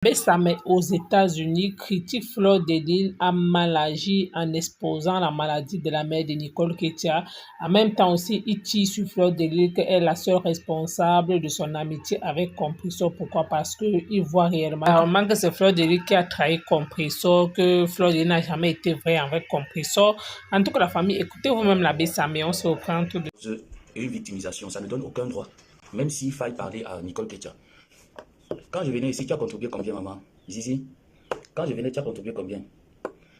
Bessame aux États-Unis critique Fleur de Lys a mal agi en exposant la maladie de la mère de Nicole Ketia. En même temps aussi, il tire sur Fleur de Lys qu'elle est la seule responsable de son amitié avec Compresso. Pourquoi? Parce qu'il voit réellement que c'est Fleur de Lys qui a trahi Compresso, que Fleur de Lys n'a jamais été vrai avec Compresso. En tout cas, la famille, écoutez vous-même la Bessame, on se reprend tout de suite. Une victimisation, ça ne donne aucun droit, même s'il faille parler à Nicole Ketia. Quand je venais ici, tu as contribué combien, maman? Zizi, quand je venais, tu as contribué combien?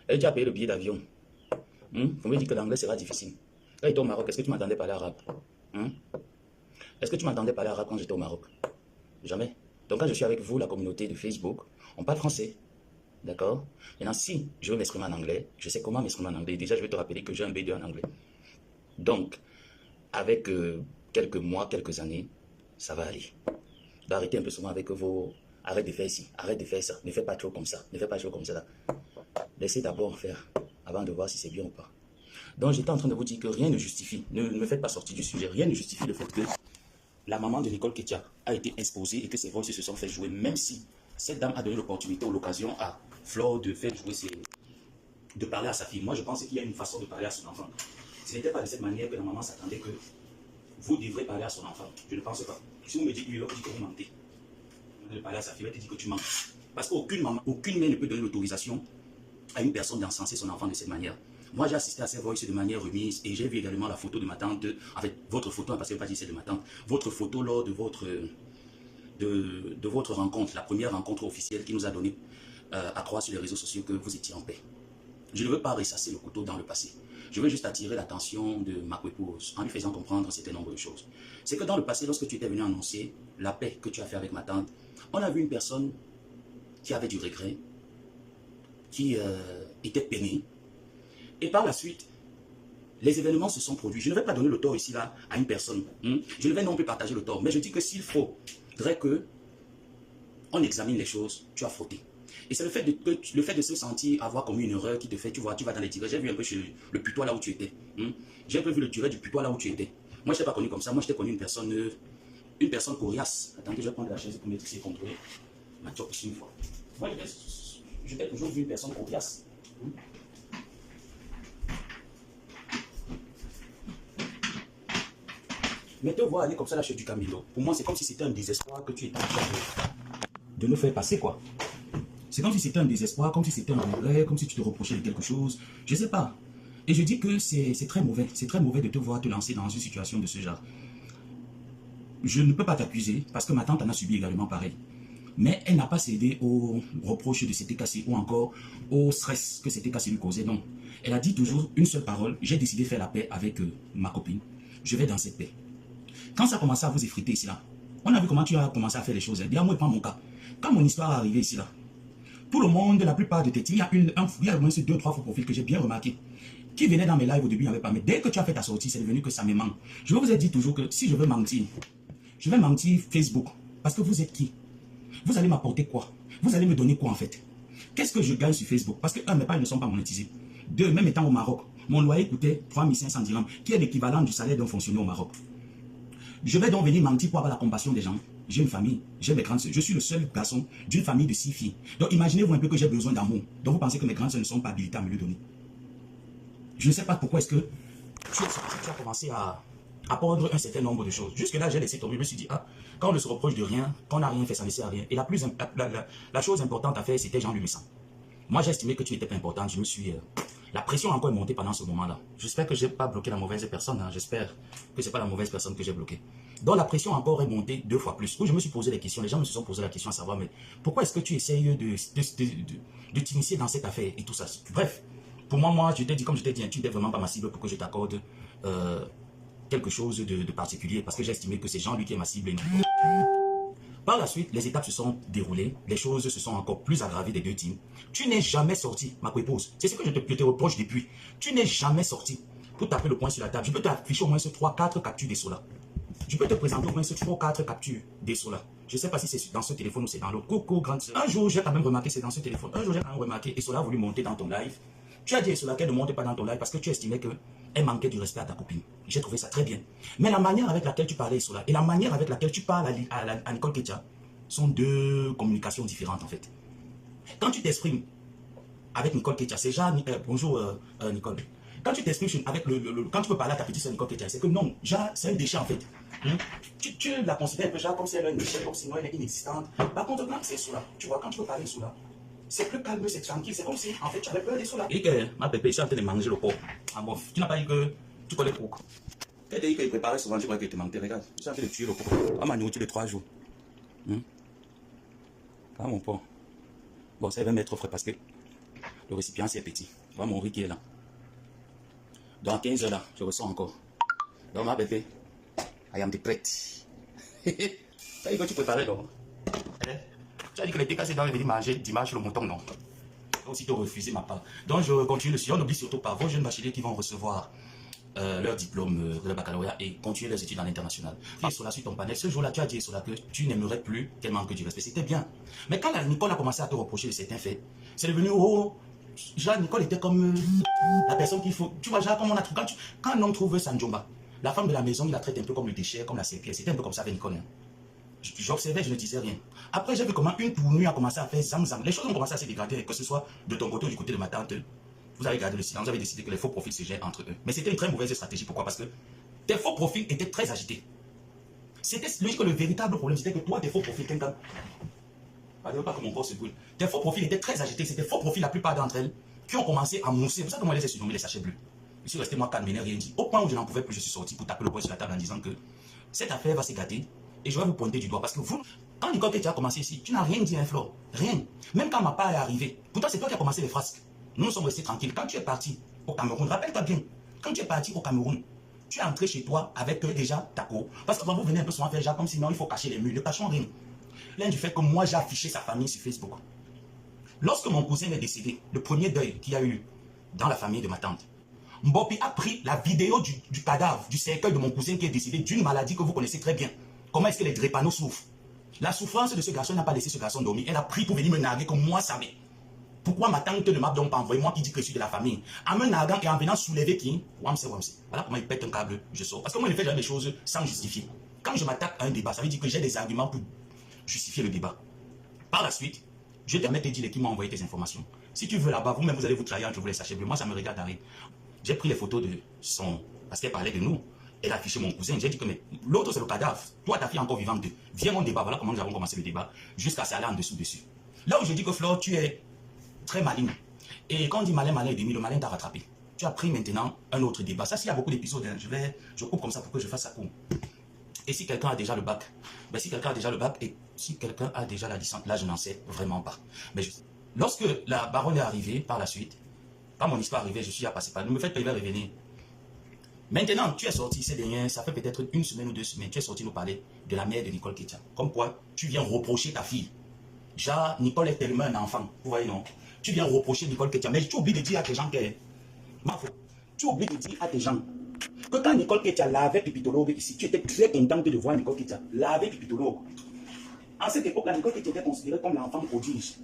Elle, tu as payé le billet d'avion. Vous me dites que l'anglais sera difficile. Quand j'étais au Maroc, est-ce que tu m'entendais parler arabe? Est-ce que tu m'entendais parler arabe quand j'étais au Maroc? Jamais. Donc quand je suis avec vous, la communauté de Facebook, on parle français. D'accord? Maintenant, si je veux m'exprimer en anglais, je sais comment m'exprimer en anglais. Déjà, je vais te rappeler que j'ai un B2 en anglais. Donc, avec quelques mois, quelques années, ça va aller. Arrêtez un peu souvent avec vos... Arrête de faire ici, arrête de faire ça, ne fais pas trop comme ça, ne fais pas trop comme ça. Là. Laissez d'abord faire, avant de voir si c'est bien ou pas. Donc j'étais en train de vous dire que rien ne justifie, ne me faites pas sortir du sujet, rien ne justifie le fait que la maman de Nicole Ketia a été exposée et que ses voix se sont fait jouer, même si cette dame a donné l'opportunité ou l'occasion à Flore de faire jouer de parler à sa fille. Moi je pense qu'il y a une façon de parler à son enfant. Ce n'était pas de cette manière que la maman s'attendait que vous devrez parler à son enfant. Je ne pense pas. Si vous me dites, lui, que vous mentez, de parler à sa fille, elle te dit que tu mens. Parce qu'aucune mère ne peut donner l'autorisation à une personne d'encenser son enfant de cette manière. Moi, j'ai assisté à ces voices de manière remise et j'ai vu également la photo de ma tante, avec votre photo, parce que je ne vais pas dire c'est de ma tante, votre photo lors de votre rencontre, la première rencontre officielle qui nous a donné à croire sur les réseaux sociaux que vous étiez en paix. Je ne veux pas ressasser le couteau dans le passé. Je veux juste attirer l'attention de ma épouse en lui faisant comprendre un certain nombre de choses. C'est que dans le passé, lorsque tu étais venu annoncer la paix que tu as fait avec ma tante, on a vu une personne qui avait du regret, qui était peinée. Et par la suite, les événements se sont produits. Je ne vais pas donner le tort ici là à une personne. Je ne vais non plus partager le tort. Mais je dis que s'il faudrait que on examine les choses, tu as frotté. Et c'est le fait de se sentir avoir commis une erreur qui te fait, tu vois, tu vas dans les tirets. J'ai vu un peu chez le putois là où tu étais. J'ai un peu vu le tiret du putois là où tu étais. Moi, je ne t'ai pas connu comme ça. Moi, je t'ai connu une personne coriace. Attends que je vais prendre la chaise pour maîtriser et contrôler ma job ici une fois. Moi, je t'ai toujours vu une personne coriace. Mais te voir aller comme ça là chez du Camilo, pour moi, c'est comme si c'était un désespoir que tu étais en train de nous faire passer, quoi. C'est comme si c'était un désespoir, comme si c'était un regret, comme si tu te reprochais de quelque chose. Je ne sais pas. Et je dis que c'est très mauvais. C'est très mauvais de te voir te lancer dans une situation de ce genre. Je ne peux pas t'accuser parce que ma tante en a subi également pareil. Mais elle n'a pas cédé aux reproches de s'était cassé ou encore au stress que s'était cassé lui causait. Non. Elle a dit toujours une seule parole. J'ai décidé de faire la paix avec ma copine. Je vais dans cette paix. Quand ça a commencé à vous effriter ici là, on a vu comment tu as commencé à faire les choses. Dis-moi, pas mon cas. Quand mon histoire est arrivée ici là, tout le monde, la plupart de tes teams, il y a au moins 2-3 faux profils que j'ai bien remarqué. Qui venaient dans mes lives au début, il n'y avait pas. Mais dès que tu as fait ta sortie, c'est devenu que ça me manque. Je vous ai dit toujours que si je veux mentir, je vais mentir Facebook. Parce que vous êtes qui? Vous allez m'apporter quoi? Vous allez me donner quoi en fait? Qu'est-ce que je gagne sur Facebook? Parce que, mes pages ne sont pas monétisées. 2, même étant au Maroc, mon loyer coûtait 3500 dirhams, qui est l'équivalent du salaire d'un fonctionnaire au Maroc. Je vais donc venir mentir pour avoir la compassion des gens. J'ai une famille, j'ai mes grandes soeurs. Je suis le seul garçon d'une famille de 6 filles. Donc imaginez-vous un peu que j'ai besoin d'amour. Donc vous pensez que mes grandes soeurs ne sont pas habilitées à me le donner. Je ne sais pas pourquoi est-ce que tu as commencé à apprendre un certain nombre de choses. Jusque là, j'ai laissé tomber. Je me suis dit, quand on ne se reproche de rien, qu'on n'a rien fait, ça ne sert à rien. Et la chose importante à faire, c'était Jean-Louis Messan. Moi, j'ai estimé que tu n'étais pas importante. Je me suis... la pression a encore monté pendant ce moment-là. J'espère que je n'ai pas bloqué la mauvaise personne. J'espère que ce n'est pas la mauvaise personne que j'ai bloquée. Donc, la pression a encore remonté 2 fois plus. Où je me suis posé des questions. Les gens me se sont posé la question à savoir, mais pourquoi est-ce que tu essayes de t'initier dans cette affaire et tout ça? Bref, pour moi, je t'ai dit, comme je t'ai dit, tu n'es vraiment pas ma cible pour que je t'accorde quelque chose de particulier. Parce que j'ai estimé que c'est Jean-Louis qui est ma cible et non. Par la suite, les étapes se sont déroulées, les choses se sont encore plus aggravées des 2 teams. Tu n'es jamais sorti, ma épouse. C'est ce que je te reproche depuis. Tu n'es jamais sorti pour taper le poing sur la table. Je peux t'afficher au moins 3-4 captures des solas. Je peux te présenter au moins 3-4 captures des solas. Je ne sais pas si c'est dans ce téléphone ou c'est dans l'autre. Coucou, grande soeur. Un jour, j'ai quand même remarqué c'est dans ce téléphone. Un jour, j'ai quand même remarqué et Sola a voulu monter dans ton live. Tu as dit à Sola qu'elle ne monte pas dans ton live parce que tu estimais qu'elle manquait du respect à ta copine. J'ai trouvé ça très bien. Mais la manière avec laquelle tu parlais Sola et la manière avec laquelle tu parles à Nicole Ketia, sont deux communications différentes en fait. Quand tu t'exprimes avec Nicole Ketia, c'est genre, bonjour Nicole. Quand tu t'exprimes avec quand tu peux parler à ta petite soeur Nicole Ketia, c'est que non, c'est un déchet en fait. Tu la considères un peu genre comme si elle est un déchet, comme si elle est inexistante. Par contre, quand c'est Soula, tu vois, quand tu peux parler Soula, c'est plus calme, c'est tranquille, c'est comme si en fait tu avais peur des Soula. Et que ma bébé, je suis en train de manger le porc. En bof, tu n'as pas dit que tu connais le porc. Elle t'a dit qu'il préparait souvent, tu crois qu'il te manquait. Regarde, je suis en train de tuer le porc. On m'a nourri tous les 3 jours. Ah mon porc. Bon, ça va mettre frais parce que le récipient c'est petit. Voilà mon riz qui est là. Dans 15 heures là, je ressens encore. Donc ma bébé, I am prête. Tu as dit que tu préparais donc. Tu as dit que les TK c'est dans les manger dimanche le mouton non. Aussi te refuser ma part. Donc je continue le sujet. On n'oublie surtout pas vos jeunes bacheliers qui vont recevoir leur diplôme de leur baccalauréat et continuer leurs études à l'international. Et sur la suite ton panel, ce jour-là tu as dit sur la que tu n'aimerais plus qu'elle manque du respect. C'était bien. Mais quand Nicole a commencé à te reprocher de certains faits, c'est devenu genre Nicole était comme la personne qu'il faut. Tu vois, genre comme on a trouvé. Quand un homme trouve Sanjomba, la femme de la maison, il la traite un peu comme le déchet, comme la serpillère. C'était un peu comme ça avec Nicole. Hein. J'observais, je ne disais rien. Après, j'ai vu comment une tournure a commencé à faire zam-zam. Les choses ont commencé à se dégrader, que ce soit de ton côté ou du côté de ma tante. Vous avez gardé le silence, vous avez décidé que les faux profils se gèrent entre eux. Mais c'était une très mauvaise stratégie. Pourquoi? Parce que tes faux profils étaient très agités. C'était logique que le véritable problème, c'était que toi, tes faux profils, quelqu'un... Pardon, pas que mon corps se brûle. Tes faux profils étaient très agités. C'était faux profils, la plupart d'entre elles, qui ont commencé à mousser. C'est pour ça que moi, je les ai surnommés les sachets bleus. Je suis resté moi calme, je n'ai rien dit. Au point où je n'en pouvais plus, je suis sorti pour taper le poing sur la table en disant que cette affaire va se gâter et je vais vous pointer du doigt. Parce que vous, quand Nicole Ketia a commencé ici, tu n'as rien dit, hein, Flore. Rien. Même quand ma part est arrivée. Pourtant, c'est toi qui as commencé les frasques. Nous sommes restés tranquilles. Quand tu es parti au Cameroun, rappelle-toi bien, quand tu es parti au Cameroun, tu es entré chez toi avec déjà ta cour. Parce que quand vous venez un peu souvent faire genre comme si non, il faut cacher les murs. Ne cachons rien. L'un du fait que moi, j'ai affiché sa famille sur Facebook. Lorsque mon cousin est décédé, le premier deuil qu'il y a eu dans la famille de ma tante, Mbopi a pris la vidéo du cadavre, du cercueil de mon cousin qui est décédé d'une maladie que vous connaissez très bien. Comment est-ce que les drépanoes souffrent? La souffrance de ce garçon n'a pas laissé ce garçon dormir. Elle a pris pour venir me narguer que moi, ça m'est. Pourquoi ma tante ne m'a donc pas envoyé, moi qui dis que je suis de la famille, en me narguant et en venant soulever qui? Wamse. Voilà comment il pète un câble, je sors. Parce que moi, je ne fais jamais des choses sans justifier. Quand je m'attaque à un débat, ça veut dire que j'ai des arguments pour justifier le débat. Par la suite, je te mets tes dealers qui m'ont envoyé tes informations. Si tu veux là-bas, vous-même, vous allez vous trahir entre vous les sachets bleus. Moi, ça me regarde d'arrêt. J'ai pris les photos de son... Parce qu'elle parlait de nous. Elle a affiché mon cousin. J'ai dit que l'autre, c'est le cadavre. Toi, ta fille encore vivante. Viens mon débat. Voilà comment nous avons commencé le débat. Jusqu'à ça aller en dessous dessus. Là où je dis que Flore, tu es très maligne. Et quand on dit malin, malin et demi, le malin t'a rattrapé. Tu as pris maintenant un autre débat. Ça, s'il y a beaucoup d'épisodes, hein, je coupe comme ça pour que je fasse ça court. Et si quelqu'un a déjà le bac, ben si quelqu'un a déjà le bac et si quelqu'un a déjà la licence, là je n'en sais vraiment pas. Mais lorsque la baronne est arrivée par la suite, quand mon histoire est arrivée, je suis à passer par. Ne me faites pas revenir. Maintenant, tu es sorti ces derniers, ça fait peut-être 1 semaine ou 2 semaines, tu es sorti nous parler de la mère de Nicole Ketia. Comme quoi, tu viens reprocher ta fille. Genre, Nicole est tellement un enfant. Vous voyez, non? Tu viens reprocher Nicole Ketia. Mais tu oublies de dire à tes gens que... Tu oublies de dire à tes gens que quand Nicole Ketia lavait Pipitologue ici, tu étais très contente de voir Nicole Ketia laver Pipitologue. En cette époque-là, Nicole Ketia était considérée comme l'enfant prodige,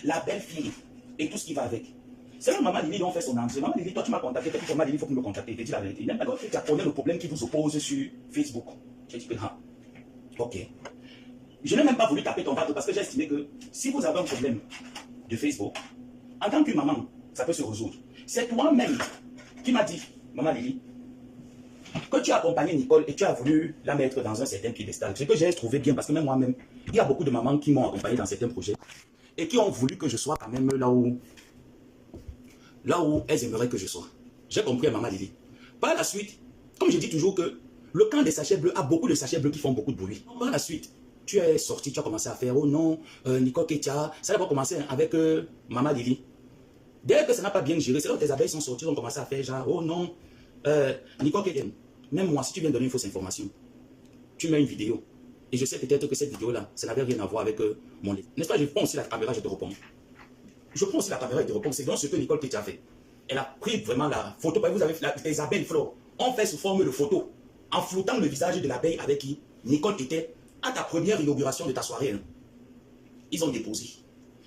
la belle fille et tout ce qui va avec. C'est là Maman Lili dont fait son entrée. Maman Lili, toi tu m'as contacté, tu Maman Lili, il faut que tu me contactes. Je te dis la vérité. Nicole Ketia connaît le problème qui vous oppose sur Facebook. J'ai dit que ok. Je n'ai même pas voulu taper ton ventre parce que j'ai estimé que si vous avez un problème de Facebook, en tant que maman, ça peut se résoudre. C'est toi-même qui m'as dit, Maman Lili, que tu as accompagné Nicole et tu as voulu la mettre dans un certain piédestal. Ce que j'ai trouvé bien parce que même moi-même, il y a beaucoup de mamans qui m'ont accompagné dans certains projets et qui ont voulu que je sois quand même là où elles aimeraient que je sois. J'ai compris à Maman Lili. Par la suite, comme je dis toujours que le camp des sachets bleus a beaucoup de sachets bleus qui font beaucoup de bruit. Par la suite, tu es sorti, tu as commencé à faire, oh non, Nicole Ketia, ça va commencer avec Maman Lili. Dès que ça n'a pas bien géré, c'est là où tes abeilles sont sorties, ont commencé à faire genre, oh non, Nicole Ketia, même moi, si tu viens donner une fausse information, tu mets une vidéo. Et je sais peut-être que cette vidéo-là, ça n'avait rien à voir avec mon livre. N'est-ce pas, je prends aussi la caméra, je te réponds. Je prends aussi la caméra et te réponds. C'est donc ce que Nicole Ketia a fait. Elle a pris vraiment la photo. Vous avez les abeilles, Flore, on fait sous forme de photo, en floutant le visage de l'abeille avec qui Nicole était à ta première inauguration de ta soirée. Hein. Ils ont déposé.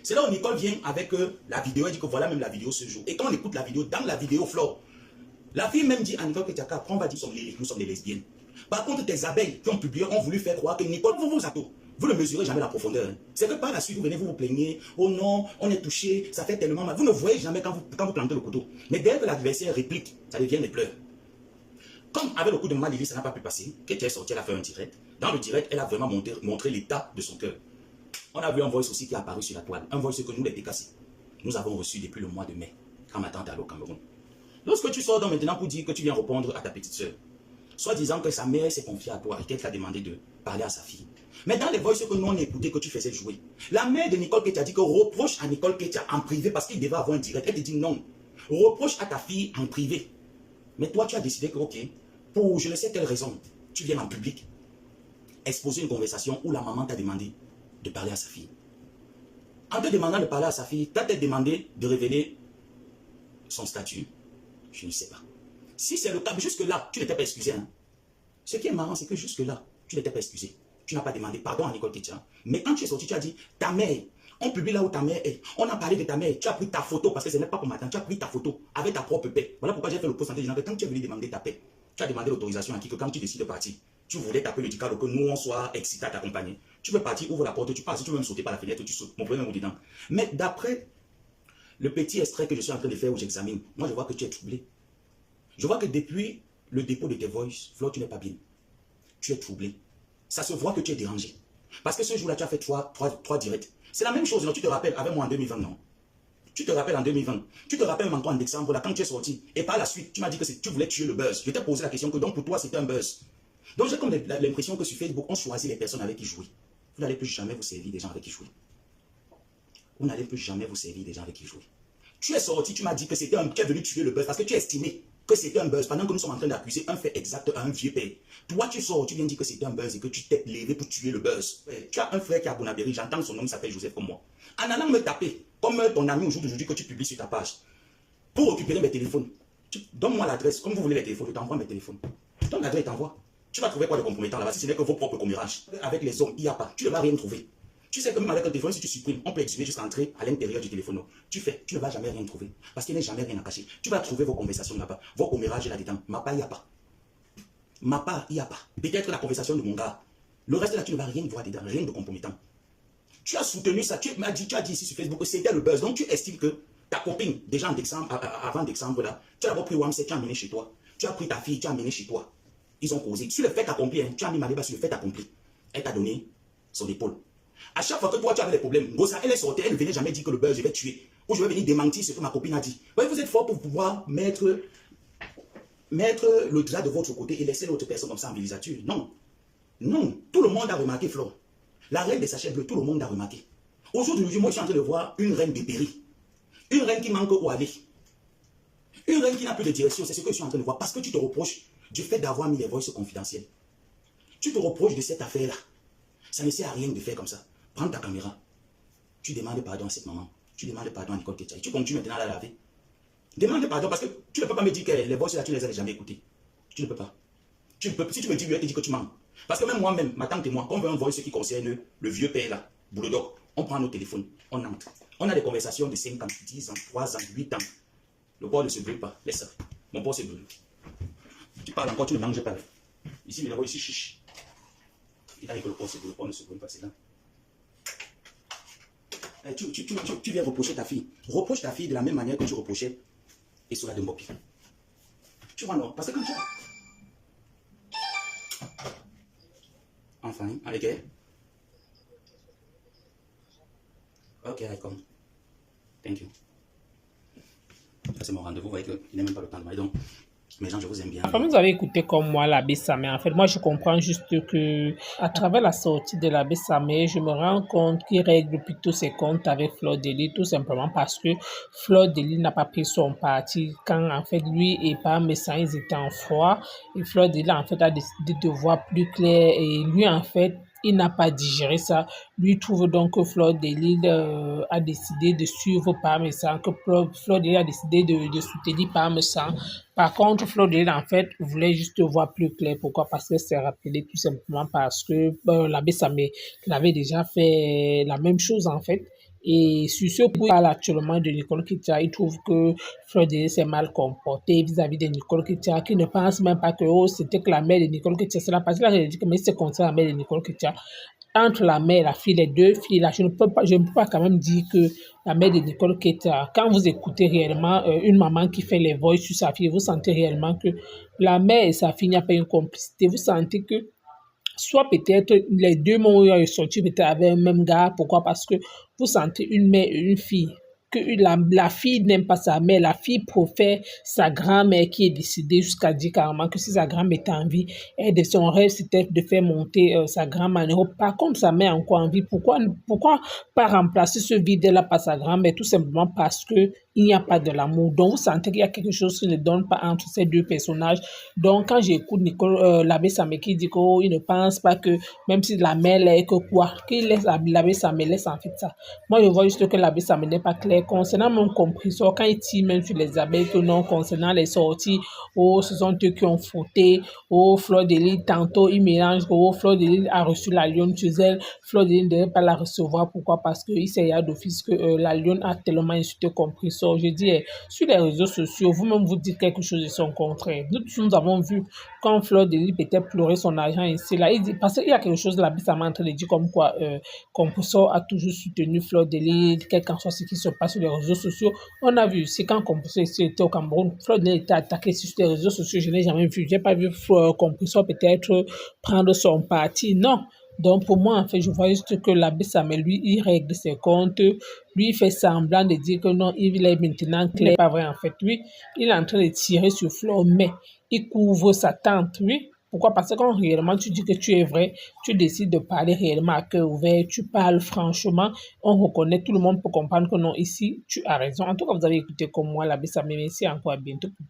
C'est là où Nicole vient avec la vidéo, elle dit que voilà même la vidéo ce jour. Et quand on écoute la vidéo, dans la vidéo, Flore, la fille même dit à Nicole Ketia, après on va dire nous sommes des lesbiennes. Par contre, tes abeilles qui ont publié ont voulu faire croire que Nicole, vous attendez. Vous ne mesurez jamais la profondeur. C'est que par la suite, vous venez, vous vous plaignez. Oh non, on est touché, ça fait tellement mal. Vous ne voyez jamais quand vous plantez le couteau. Mais dès que l'adversaire réplique, ça devient des pleurs. Comme avec le coup de Malili, ça n'a pas pu passer, qu'elle est sortie, elle a fait un direct. Dans le direct, elle a vraiment montré l'état de son cœur. On a vu un voice aussi qui est apparu sur la toile. Un voice que nous, les Pécassés, nous avons reçu depuis le mois de mai, quand ma tante est allée au Cameroun. Lorsque tu sors donc maintenant pour dire que tu viens répondre à ta petite soeur, soit disant que sa mère s'est confiée à toi et qu'elle t'a demandé de parler à sa fille. Mais dans les voices que nous on a écouté que tu faisais jouer, la mère de Nicole Ketia dit que reproche à Nicole Ketia en privé parce qu'il devait avoir un direct. Elle te dit non. Reproche à ta fille en privé. Mais toi, tu as décidé que, ok, pour je ne sais quelle raison, tu viens en public exposer une conversation où la maman t'a demandé de parler à sa fille. En te demandant de parler à sa fille, t'as peut-être demandé de révéler son statut. Je ne sais pas. Si c'est le cas, jusque-là, tu n'étais pas excusé. Hein. Ce qui est marrant, c'est que jusque-là, tu n'étais pas excusé. Tu n'as pas demandé pardon à Nicole Ketia. Mais quand tu es sorti, tu as dit, ta mère, on publie là où ta mère est. On a parlé de ta mère. Tu as pris ta photo, parce que ce n'est pas pour matin. Tu as pris ta photo avec ta propre paix. Voilà pourquoi j'ai fait le post en te disant que quand tu es venu demander ta paix, tu as demandé l'autorisation à qui que quand tu décides de partir, tu voulais taper le DICALO, que nous on soit excités à t'accompagner. Tu peux partir, ouvre la porte, tu passes. Si tu veux même sauter par la fenêtre, tu sautes. Mon premier mot dedans. Mais d'après le petit extrait que je suis en train de faire où j'examine, moi je vois que tu es troublé. Je vois que depuis le dépôt de tes voices, Flo, tu n'es pas bien. Tu es troublé. Ça se voit que tu es dérangé. Parce que ce jour-là, tu as fait trois directs. C'est la même chose, non? Tu te rappelles avec moi en 2020, non? Tu te rappelles en 2020. Tu te rappelles maintenant en décembre, là, quand tu es sorti. Et par la suite, tu m'as dit que tu voulais tuer le buzz. Je t'ai posé la question que donc pour toi, c'était un buzz. Donc j'ai comme l'impression que sur Facebook, on choisit les personnes avec qui jouer. Vous n'allez plus jamais vous servir des gens avec qui jouer. Vous n'allez plus jamais vous servir des gens avec qui jouer. Tu es sorti, tu m'as dit que c'était tu es venu tuer le buzz parce que tu estimais que c'était un buzz pendant que nous sommes en train d'accuser un fait exact à un vieux père. Toi, tu sors, tu viens dire que c'était un buzz et que tu t'es levé pour tuer le buzz. Tu as un frère qui est à Bonabéry, j'entends son nom, il s'appelle Joseph comme moi. En allant me taper, comme ton ami au jour d'aujourd'hui que tu publies sur ta page, pour récupérer mes téléphones, donne-moi l'adresse, comme vous voulez les téléphones, je t'envoie mes téléphones. Donne l'adresse et t'envoie. Tu vas trouver quoi de compromettant là-bas si ce n'est que vos propres commérages. Avec les hommes, il n'y a pas. Tu ne vas rien trouver. Tu sais que même avec un téléphone, si tu supprimes, on peut exhumer jusqu'à entrer à l'intérieur du téléphone. Tu ne vas jamais rien trouver. Parce qu'il n'y a jamais rien à cacher. Tu vas trouver vos conversations là-bas. Vos commérages là-dedans. Ma part, il n'y a pas. Ma part, il n'y a pas. Peut-être la conversation de mon gars. Le reste là, tu ne vas rien voir dedans. Rien de compromettant. Tu as soutenu ça. Tu as dit ici sur Facebook que c'était le buzz. Donc tu estimes que ta copine, déjà en décembre, avant décembre là, tu as d'abord pris WAMC, tu as amené chez toi. Tu as pris ta fille, tu as amené chez toi. Ils ont causé. Sur le fait accompli, hein, tu as mis Maliba sur le fait accompli. Elle t'a donné son épaule. À chaque fois que toi tu avais des problèmes, Gossa, elle est sortie, elle ne venait jamais dire que le buzz, je vais tuer. Ou je vais venir démentir ce que ma copine a dit. Ouais, vous êtes fort pour pouvoir mettre le drap de votre côté et laisser l'autre personne comme ça en vilisature. Non. Non. Tout le monde a remarqué, Flo. La reine des sachets bleus, tout le monde a remarqué. Aujourd'hui, moi, je suis en train de voir une reine dépérie. Une reine qui manque où aller. Une reine qui n'a plus de direction. C'est ce que je suis en train de voir. Parce que tu te reproches du fait d'avoir mis les voices confidentielles. Tu te reproches de cette affaire-là. Ça ne sert à rien de faire comme ça. Prends ta caméra. Tu demandes pardon à cette maman. Tu demandes pardon à Nicole Ketia. Tu continues maintenant à la laver. Demande pardon parce que tu ne peux pas me dire que les voix là, tu ne les as jamais écoutées. Tu ne peux pas. Tu ne peux, si tu me dis, je te dis que tu mens. Parce que même moi-même, ma tante et moi, quand on veut un voice qui concerne le vieux père là, Boulodoc, on prend nos téléphones, on entre. On a des conversations de 5 ans, 10 ans, 3 ans, 8 ans. Le porc ne se brûle pas. Laisse ça. Mon porc se brûle. Tu parles encore, tu ne manges pas. Ici, mais là-bas, ici, chiche. Il a dit que le porc ne se brûle pas, c'est là. Tu viens reprocher ta fille. Reproche ta fille de la même manière que tu reprochais Essola de Mbopi. Tu vois, non? Parce que quand tu as... Enfin, avec elle? Ok, I come. Thank you. C'est mon rendez-vous, vous voyez qu'il n'est même pas le temps de m'aider. Donc, mes gens, je vous aime bien. Enfin, vous avez écouté comme moi l'abbé Samé. En fait, moi, je comprends juste que à travers la sortie de l'abbé Samé, je me rends compte qu'il règle plutôt ses comptes avec Fleur de Lys, tout simplement parce que Fleur de Lys n'a pas pris son parti quand, en fait, lui et Pam Messan, ils étaient en froid. Et Fleur de Lys, en fait, a décidé de voir plus clair. Et lui, en fait, il n'a pas digéré ça. Lui trouve donc que Fleur de Lys a décidé de suivre Parmesan, que Fleur de Lys a décidé de soutenir Parmesan. Par contre, Fleur de Lys, en fait, voulait juste voir plus clair. Pourquoi? Parce qu'elle s'est rappelée tout simplement parce que l'abbé Samé avait déjà fait la même chose, en fait. Et sur ce point, il parle actuellement de Nicole Ketia. Il trouve que Fleur de Lys s'est mal comportée vis-à-vis de Nicole Ketia, qui ne pense même pas que c'était que la mère de Nicole Ketia. C'est la partie là que j'ai dit que mais c'est contre la mère de Nicole Ketia. entre la mère et la fille, les deux filles là, je ne peux pas quand même dire que la mère de Nicole Keta, quand vous écoutez réellement une maman qui fait les voix sur sa fille, vous sentez réellement que la mère et sa fille n'y a pas une complicité. Vous sentez que soit peut-être les deux m'ont sorti peut-être avec un même gars. Pourquoi? Parce que vous sentez une mère et une fille. Que la fille n'aime pas sa mère, la fille préfère sa grand-mère qui est décédée jusqu'à dire carrément que si sa grand-mère était en vie, et de son rêve c'était de faire monter sa grand-mère en Europe. Par contre, sa mère est encore en vie. Pourquoi pas remplacer ce vide-là par sa grand-mère? Tout simplement parce que il n'y a pas de l'amour. Donc, vous sentez qu'il y a quelque chose qui ne donne pas entre ces deux personnages. Donc, quand j'écoute l'abbé Samé qui dit qu'il ne pense pas que, même si la mère l'est, que quoi, qu'il laisse l'abbé Samé laisse en fait ça. Moi, je vois juste que l'abbé Samé n'est pas clair. Concernant mon compresseur, quand il tire même sur les abeilles, que non, concernant les sorties, oh, ce sont eux qui ont fauté, oh, Fleur de Lys, tantôt il mélange, oh, Fleur de Lys a reçu la lionne chez elle, Fleur de Lys ne devait pas la recevoir. Pourquoi? Parce qu'il sait d'office que la lionne a tellement insulté compresseur. Je dis, sur les réseaux sociaux, vous-même vous dites quelque chose de son contraire. Nous avons vu quand Fleur de Lys peut-être pleurer son argent ici, là, il dit, parce qu'il y a quelque chose là-bas, ça m'a en train de dire comme quoi compresseur a toujours soutenu Fleur de Lys, quel qu'en soit ce qui se passe sur les réseaux sociaux. On a vu, c'est quand compresseur ici était au Cameroun, Fleur de Lys était attaqué sur les réseaux sociaux, je n'ai jamais vu, j'ai pas vu compresseur peut-être prendre son parti, non. Donc, pour moi, en fait, je vois juste que l'abbé Samuel, lui, il règle ses comptes. Lui, il fait semblant de dire que non, il est maintenant clair. Pas vrai, en fait. Lui, il est en train de tirer sur Flo, mais il couvre sa tante, oui. Pourquoi? Parce que quand réellement tu dis que tu es vrai, tu décides de parler réellement à cœur ouvert, tu parles franchement, on reconnaît, tout le monde peut comprendre que non, ici, tu as raison. En tout cas, vous avez écouté comme moi, l'abbé Samuel. Merci encore, à bientôt pour